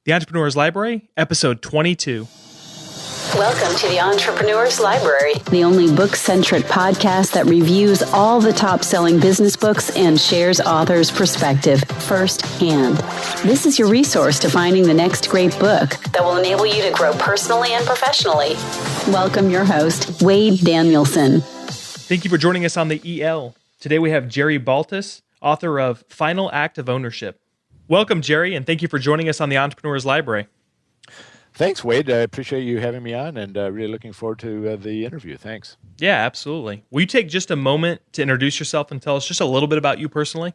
The Entrepreneur's Library, Episode 22. Welcome to the Entrepreneur's Library, the only book-centric podcast that reviews all the top-selling business books and shares authors' perspective firsthand. This is your resource to finding the next great book that will enable you to grow personally and professionally. Welcome your host, Wade Danielson. Thank you for joining us on the EL. Today we have Jerry Baltus, author of Act of Ownership. Welcome, Jerry, and thank you for joining us on the Entrepreneur's Library. Thanks, Wade. I appreciate you having me on and really looking forward to the interview. Thanks. Yeah, absolutely. Will you take just a moment to introduce yourself and tell us just a little bit about you personally?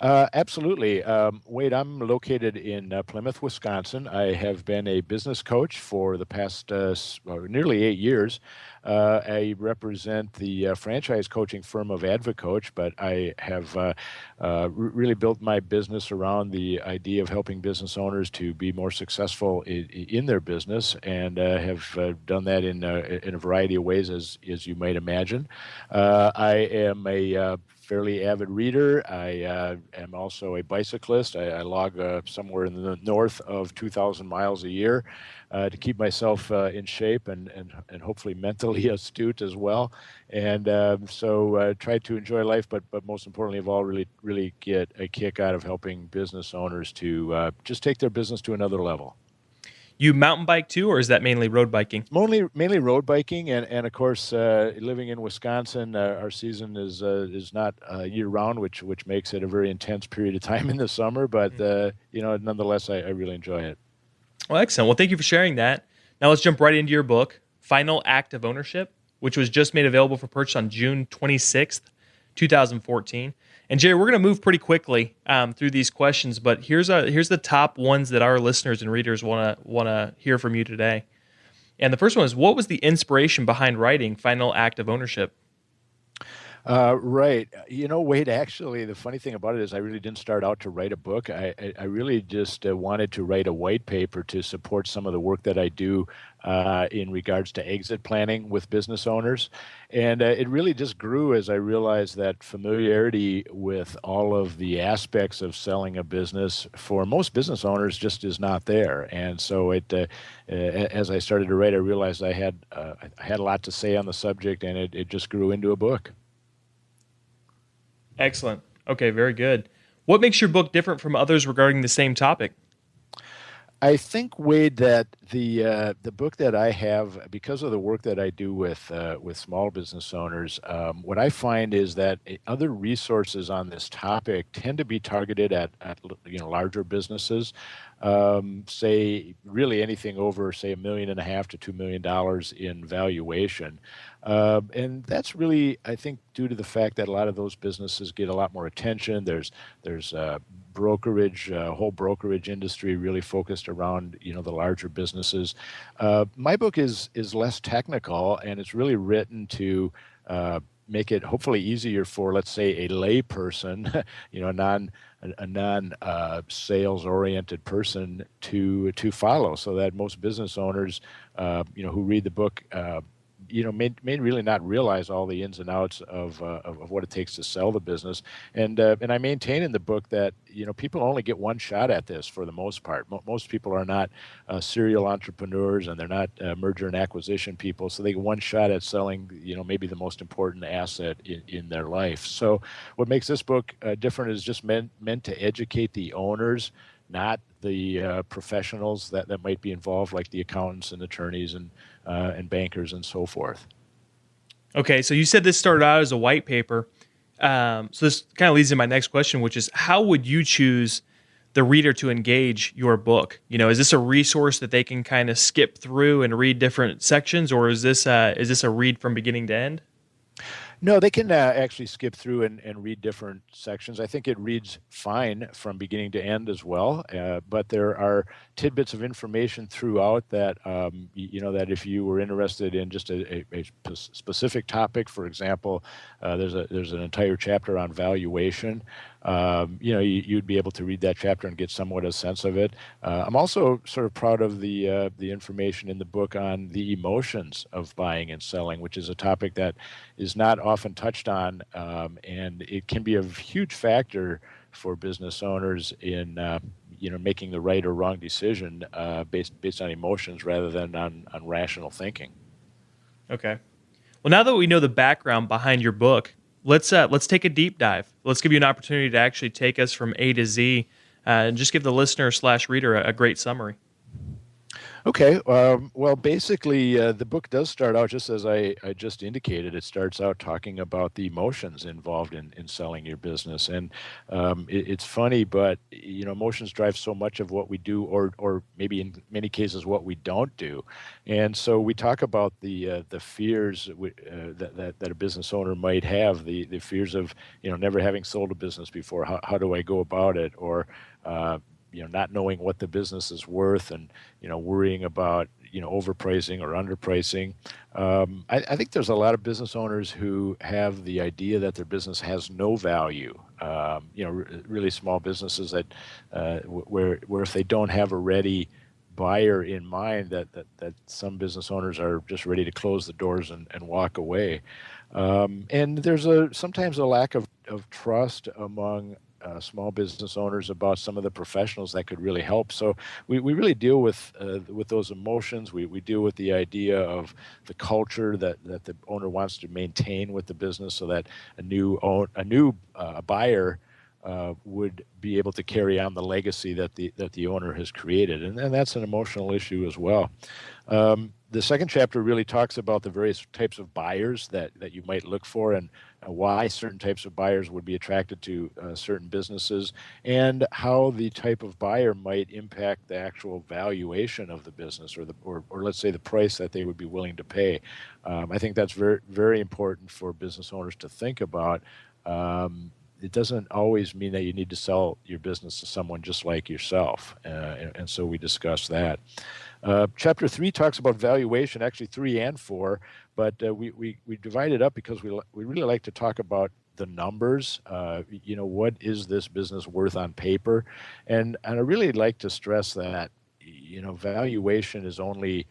Absolutely. Wade, I'm located in Plymouth, Wisconsin. I have been a business coach for the past nearly 8 years. I represent the franchise coaching firm of AdvoCoach, but I have really built my business around the idea of helping business owners to be more successful in their business, and have done that in a variety of ways, as you might imagine. I am a fairly avid reader. I am also a bicyclist. I log somewhere in the north of 2,000 miles a year to keep myself in shape and hopefully mentally astute as well. And so try to enjoy life, but most importantly of all, really get a kick out of helping business owners to just take their business to another level. You mountain bike too, or is that mainly road biking? Mainly road biking, and of course, living in Wisconsin, our season is not year round, which makes it a very intense period of time in the summer. But nonetheless, I really enjoy it. Well, excellent. Well, thank you for sharing that. Now let's jump right into your book, Act of Ownership, which was just made available for purchase on June 26th, 2014. And Jerry, we're going to move pretty quickly through these questions, but here's the top ones that our listeners and readers want to hear from you today. And the first one is, what was the inspiration behind writing Act of Ownership? Right. Wade, actually, the funny thing about it is I really didn't start out to write a book. I really just wanted to write a white paper to support some of the work that I do in regards to exit planning with business owners. And it really just grew as I realized that familiarity with all of the aspects of selling a business for most business owners just is not there. And so as I started to write, I realized I had a lot to say on the subject, and it just grew into a book. Excellent. Okay, very good. What makes your book different from others regarding the same topic? I think, Wade, that the book that I have, because of the work that I do with small business owners, what I find is that other resources on this topic tend to be targeted at larger businesses, say really anything over, say, $1.5 million to $2 million in valuation. And that's really, I think, due to the fact that a lot of those businesses get a lot more attention. There's brokerage, whole brokerage industry really focused around the larger businesses. My book is less technical, and it's really written to make it hopefully easier for, let's say, a lay person, a non sales oriented person to follow, so that most business owners who read the book may really not realize all the ins and outs of what it takes to sell the business. And I maintain in the book that people only get one shot at this for the most part. Most people are not serial entrepreneurs, and they're not merger and acquisition people, so they get one shot at selling maybe the most important asset in their life. So what makes this book different is just meant to educate the owners, not the professionals that might be involved, like the accountants and attorneys and bankers and so forth. Okay, so you said this started out as a white paper. So this kind of leads to my next question, which is, how would you choose the reader to engage your book? Is this a resource that they can kind of skip through and read different sections, or is this a read from beginning to end? No, they can actually skip through and read different sections. I think it reads fine from beginning to end as well, but there are tidbits of information throughout that, that if you were interested in just a specific topic, for example, there's an entire chapter on valuation. You'd be able to read that chapter and get somewhat a sense of it. I'm also sort of proud of the information in the book on the emotions of buying and selling, which is a topic that is not often touched on, and it can be a huge factor for business owners in making the right or wrong decision based on emotions rather than on rational thinking. Okay. Well, now that we know the background behind your book, let's take a deep dive. Let's give you an opportunity to actually take us from A to Z, and just give the listener/reader a great summary. Okay. Well, basically, the book does start out just as I just indicated. It starts out talking about the emotions involved in selling your business. And it's funny, but, emotions drive so much of what we do, or maybe in many cases what we don't do. And so we talk about the fears that a business owner might have, the fears of, never having sold a business before. How do I go about it? Or, not knowing what the business is worth, and worrying about overpricing or underpricing. I think there's a lot of business owners who have the idea that their business has no value. Really small businesses that where if they don't have a ready buyer in mind, that some business owners are just ready to close the doors and walk away. And there's sometimes a lack of trust among small business owners about some of the professionals that could really help. So we really deal with those emotions. We deal with the idea of the culture that the owner wants to maintain with the business, so that a new buyer would be able to carry on the legacy that the owner has created, and that's an emotional issue as well. The second chapter really talks about the various types of buyers that you might look for, and why certain types of buyers would be attracted to certain businesses, and how the type of buyer might impact the actual valuation of the business, or let's say the price that they would be willing to pay. I think that's very, very important for business owners to think about. It doesn't always mean that you need to sell your business to someone just like yourself, and so we discuss that. Chapter 3 talks about valuation, actually 3 and 4, but we divide it up because we really like to talk about the numbers. What is this business worth on paper? And I really like to stress that, valuation is only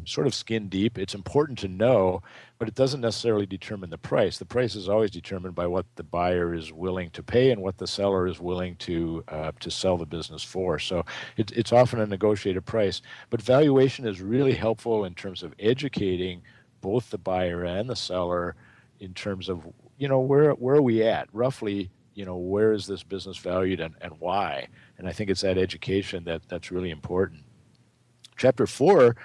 sort of skin deep. It's important to know, but it doesn't necessarily determine the price. The price is always determined by what the buyer is willing to pay and what the seller is willing to sell the business for. So it's often a negotiated price, but valuation is really helpful in terms of educating both the buyer and the seller in terms of, where are we at roughly, where is this business valued, and why? And I think it's that education that's really important. Chapter 4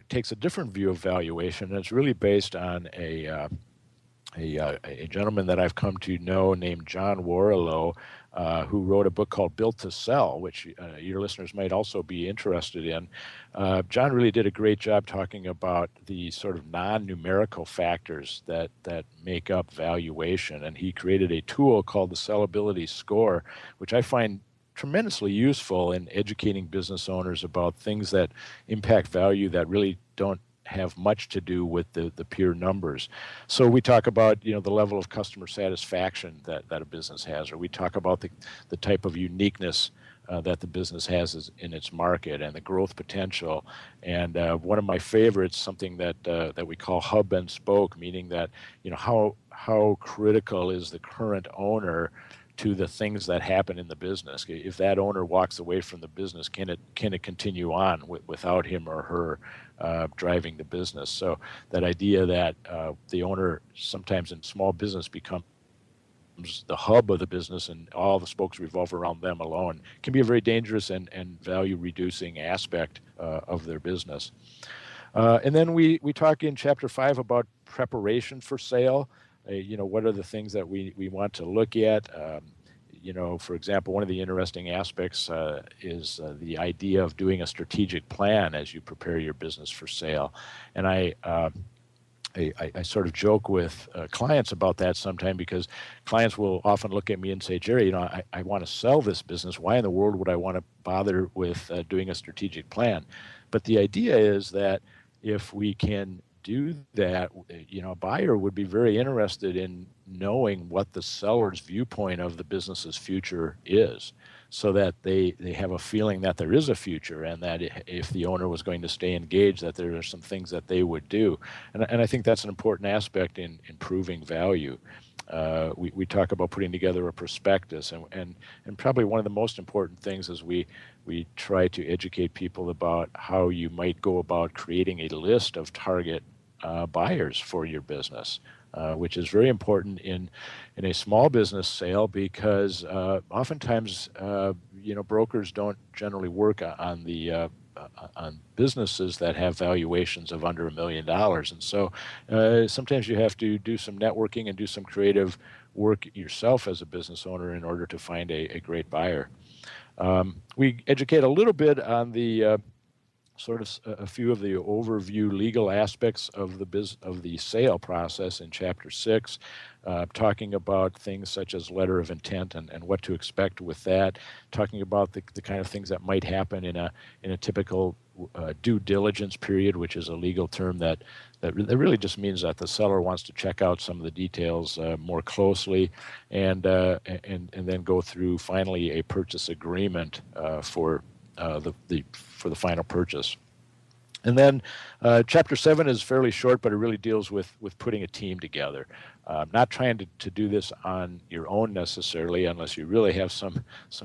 takes a different view of valuation, and it's really based on a gentleman that I've come to know named John Warrilow, who wrote a book called Built to Sell, which your listeners might also be interested in. John really did a great job talking about the sort of non-numerical factors that make up valuation, and he created a tool called the Sellability Score, which I find tremendously useful in educating business owners about things that impact value that really don't have much to do with the pure numbers. So we talk about the level of customer satisfaction that a business has, or we talk about the type of uniqueness that the business has in its market, and the growth potential. And one of my favorites, something that we call hub and spoke, meaning that how critical is the current owner to the things that happen in the business. If that owner walks away from the business, can it continue on without him or her driving the business? So that idea that the owner sometimes in small business becomes the hub of the business and all the spokes revolve around them alone can be a very dangerous and value reducing aspect of their business. And then we talk in chapter 5 about preparation for sale. What are the things that we want to look at? For example, one of the interesting aspects is the idea of doing a strategic plan as you prepare your business for sale. And I sort of joke with clients about that sometime, because clients will often look at me and say, Jerry, I want to sell this business. Why in the world would I want to bother with doing a strategic plan? But the idea is that if we can do that, a buyer would be very interested in knowing what the seller's viewpoint of the business's future is, so that they have a feeling that there is a future, and that if the owner was going to stay engaged, that there are some things that they would do. And I think that's an important aspect in improving value. We talk about putting together a prospectus, and probably one of the most important things is we try to educate people about how you might go about creating a list of target buyers for your business, which is very important in a small business sale because oftentimes brokers don't generally work on businesses that have valuations of under $1 million, and so sometimes you have to do some networking and do some creative work yourself as a business owner in order to find a great buyer. We educate a little bit on the sort of a few of the overview legal aspects of the sale process in Chapter 6, talking about things such as letter of intent and what to expect with that, talking about the kind of things that might happen in a typical due diligence period, which is a legal term that really just means that the seller wants to check out some of the details more closely, and then go through finally a purchase agreement for the final purchase. And then Chapter 7 is fairly short, but it really deals with putting a team together. Not trying to do this on your own necessarily, unless you really have some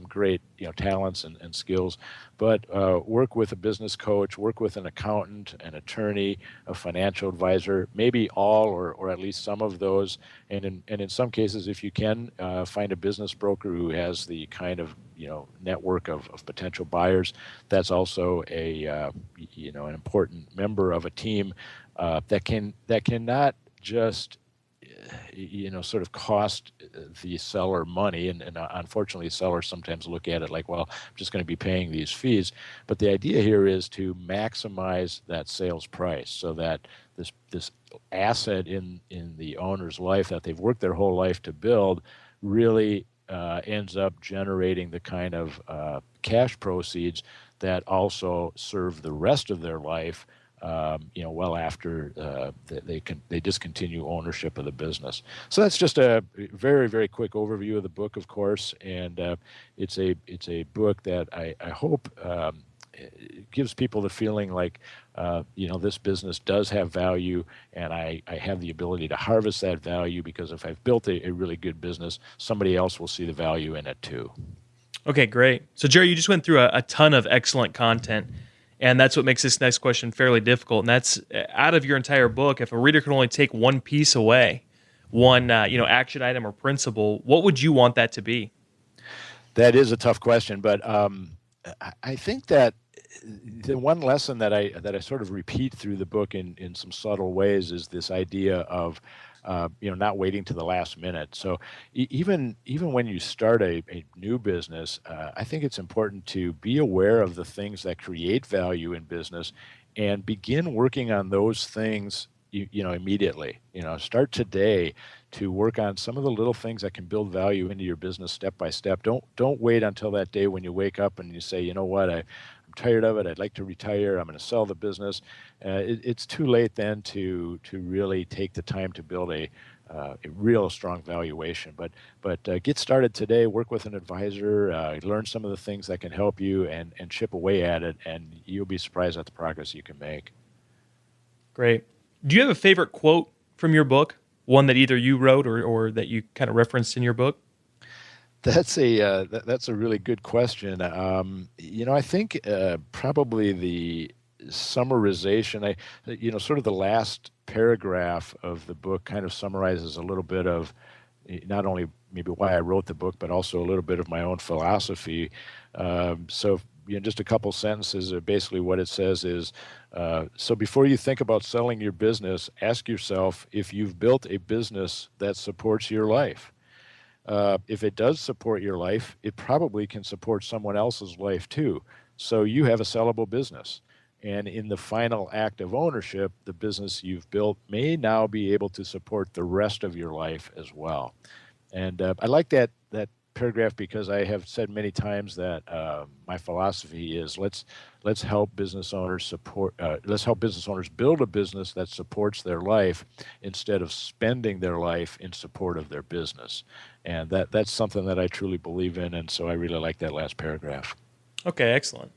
great talents and skills, but work with a business coach, work with an accountant, an attorney, a financial advisor, maybe all or at least some of those. And in some cases, if you can, find a business broker who has the kind of network of potential buyers. That's also an important member of a team that cannot just sort of cost the seller money, and unfortunately sellers sometimes look at it like, well, I'm just going to be paying these fees. But the idea here is to maximize that sales price so that this asset in the owner's life that they've worked their whole life to build really ends up generating the kind of cash proceeds that also serve the rest of their life, well after they discontinue ownership of the business. So that's just a very, very quick overview of the book, of course, and it's a book that I hope gives people the feeling like this business does have value, and I have the ability to harvest that value, because if I've built a really good business, somebody else will see the value in it too. Okay, great. So Jerry, you just went through a ton of excellent content. And that's what makes this next question fairly difficult. And that's, out of your entire book, if a reader could only take one piece away, one action item or principle, what would you want that to be? That is a tough question, but I think that the one lesson that I sort of repeat through the book in some subtle ways is this idea of not waiting to the last minute. So even when you start a new business, I think it's important to be aware of the things that create value in business and begin working on those things immediately. Start today to work on some of the little things that can build value into your business step by step. Don't wait until that day when you wake up and you say, you know what, I'm tired of it, I'd like to retire, I'm going to sell the business. It's too late then to really take the time to build a real strong valuation. But get started today, work with an advisor, learn some of the things that can help you, and chip away at it, and you'll be surprised at the progress you can make. Great. Do you have a favorite quote from your book? One that either you wrote or that you kind of referenced in your book? That's a really good question. I think probably the summarization. Sort of the last paragraph of the book kind of summarizes a little bit of not only maybe why I wrote the book, but also a little bit of my own philosophy. So just a couple sentences. Basically, what it says is, so before you think about selling your business, ask yourself if you've built a business that supports your life. If it does support your life, it probably can support someone else's life too. So you have a sellable business. And in the final act of ownership, the business you've built may now be able to support the rest of your life as well. And I like that paragraph because I have said many times that my philosophy is let's help business owners build a business that supports their life instead of spending their life in support of their business. And that's something that I truly believe in, and so I really like that last paragraph. Okay, excellent.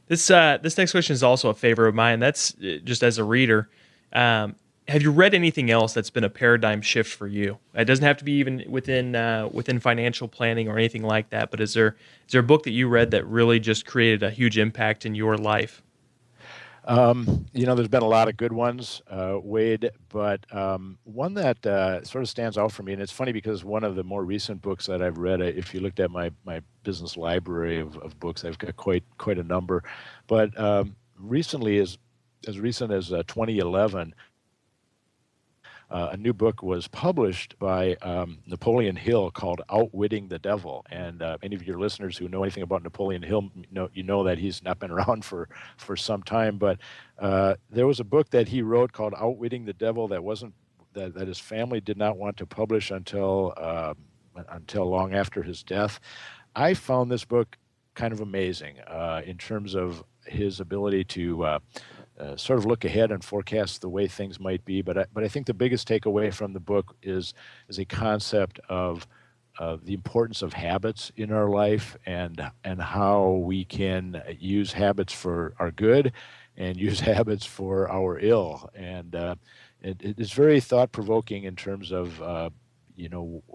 This next question is also a favorite of mine. That's just as a reader. have you read anything else that's been a paradigm shift for you? It doesn't have to be even within financial planning or anything like that, but is there a book that you read that really just created a huge impact in your life? There's been a lot of good ones, Wade, but one that sort of stands out for me, and it's funny because one of the more recent books that I've read, if you looked at my business library of books, I've got quite a number, but recently, as recent as 2011, a new book was published by Napoleon Hill called Outwitting the Devil. And any of your listeners who know anything about Napoleon Hill, you know that he's not been around for some time. But there was a book that he wrote called Outwitting the Devil that his family did not want to publish until long after his death. I found this book kind of amazing in terms of his ability to sort of look ahead and forecast the way things might be. But I think the biggest takeaway from the book is a concept of the importance of habits in our life and how we can use habits for our good and use habits for our ill. And it is very thought-provoking in terms of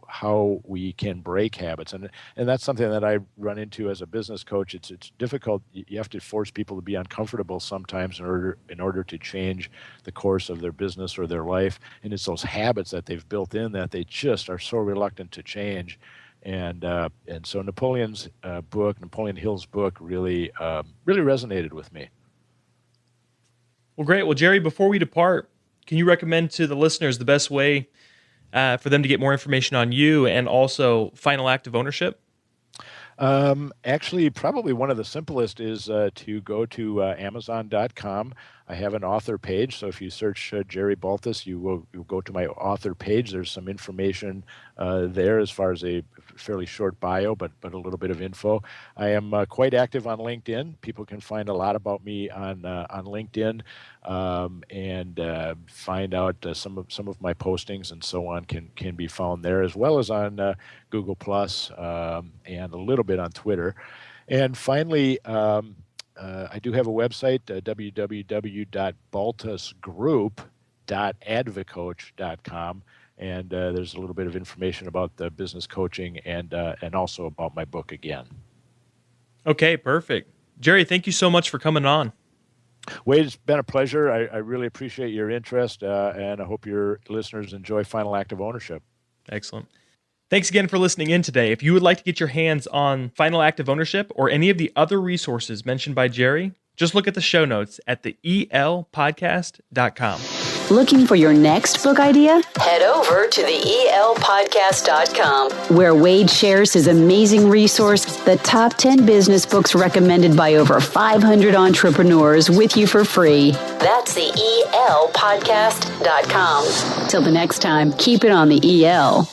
how we can break habits, and that's something that I run into as a business coach. It's difficult. You have to force people to be uncomfortable sometimes in order to change the course of their business or their life. And it's those habits that they've built in that they just are so reluctant to change. And so Napoleon Hill's book really resonated with me. Well, great. Well, Jerry, before we depart, can you recommend to the listeners the best way for them to get more information on you and also Final Act of Ownership? Actually, probably one of the simplest is to go to Amazon.com. I have an author page, so if you search Jerry Baltus, you'll go to my author page. There's some information there as far as a fairly short bio, but a little bit of info. I am quite active on LinkedIn. People can find a lot about me on LinkedIn and find out some of my postings and so on can be found there, as well as on Google Plus and a little bit on Twitter. And finally, I do have a website, www.baltusgroup.advocoach.com, and there's a little bit of information about the business coaching and also about my book again. Okay, perfect. Jerry, thank you so much for coming on. Wade, it's been a pleasure. I really appreciate your interest, and I hope your listeners enjoy Final Act of Ownership. Excellent. Thanks again for listening in today. If you would like to get your hands on Final Act of Ownership or any of the other resources mentioned by Jerry, just look at the show notes at the elpodcast.com. Looking for your next book idea? Head over to the elpodcast.com, where Wade shares his amazing resource, the top 10 business books recommended by over 500 entrepreneurs, with you for free. That's the elpodcast.com. Till the next time, keep it on the EL.